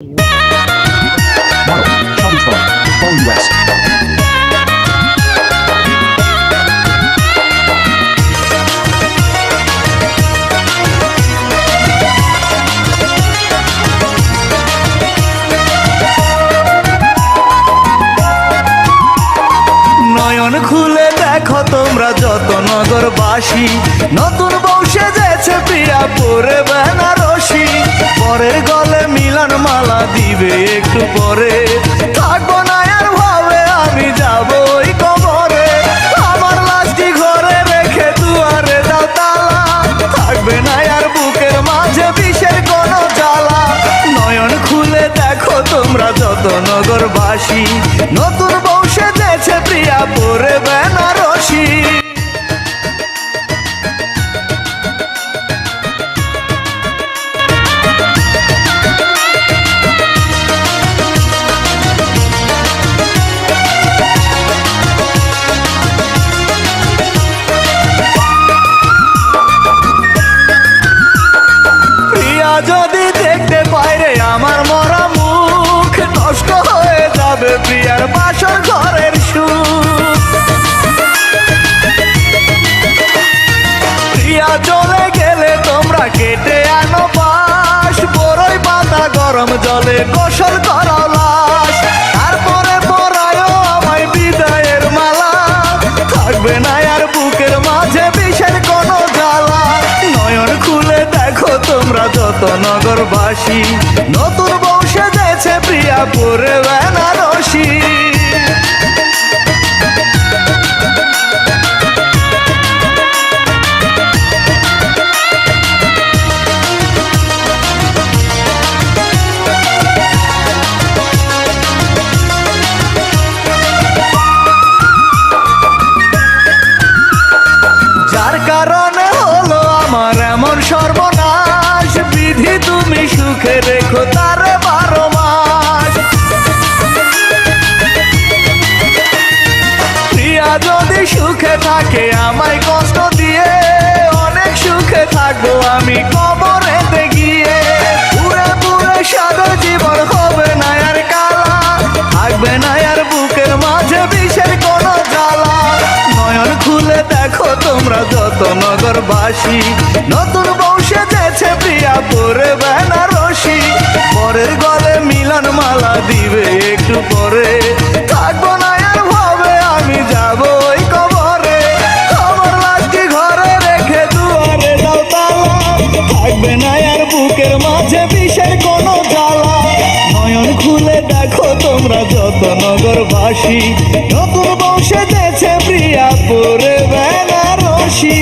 Model, Shelby Phone, Phone US. নয়ন খুলে দেখো তোমরা যত নগরবাসী, নতুন বউ সেজেছে প্রিয়া পরে বেনারসি। পরের গলে মিলন মালা দিবে একটু পরে, থাকবো না আর ভাবে আমি যাব ওই কবরে। আমার লাশটি ঘরে রেখে দুয়ারে দাও তালা, থাকবে না আর বুকের মাঝে বিষের কোনো জ্বালা। নয়ন খুলে দেখো তোমরা যত নগরবাসী, নতুন বউ সেজেছে প্রিয়া পরে বেনারসি। প্রিয়া যদি দেখতে পায় রে আমার মরা মুখ, নষ্ট হয়ে যাবে প্রিয়ার বাসর ঘরের সুখ। প্রিয়া চলে গেলে তোমরা কেটে আনো বাঁশ, বড়ই পাতা গরম জলে গোসল করো লাশ। তারপরে পরায়ও আমায় বিদায়ের মালা, থাকবে না আর বুকের মাঝে বিষের কোনো জ্বালা। নয়ন খুলে দেখো তোমরা যত নগরবাসী, নতুন বউ সেজেছে প্রিয়া পরে বেনারসি। যার কারণে হলো আমার এমন সর্বনাশ, বিধি তুমি সুখে রেখো তারে 12 মাস। প্রিয়া যদি সুখে থাকে আমায় কষ্ট দিয়ে, অনেক সুখে থাকবো আমি কবরেতে গিয়ে। পুরে পুরে সারা জীবন হবে না আর কালা, থাকবে না আর বুকের মাঝে বিষের কোনো জ্বালা। নয়ন খুলে দেখো তোমরা যত নগরবাসী, নতুন বউ সেজেছে প্রিয়া পরে বেনারসি। পরের গলে মিলন মালা দিবে একটু পরে, থাকবো না আর ভাবে আমি যাব ওই কবরে। আমার লাশটি ঘরে রেখে দুয়ারে দাও তালা, থাকবে না আর বুকের মাঝে বিষের কোনো জ্বালা। নয়ন খুলে দেখো তোমরা যত নগরবাসী, নতুন বউ সেজেছে প্রিয়া পরে বেনারসি।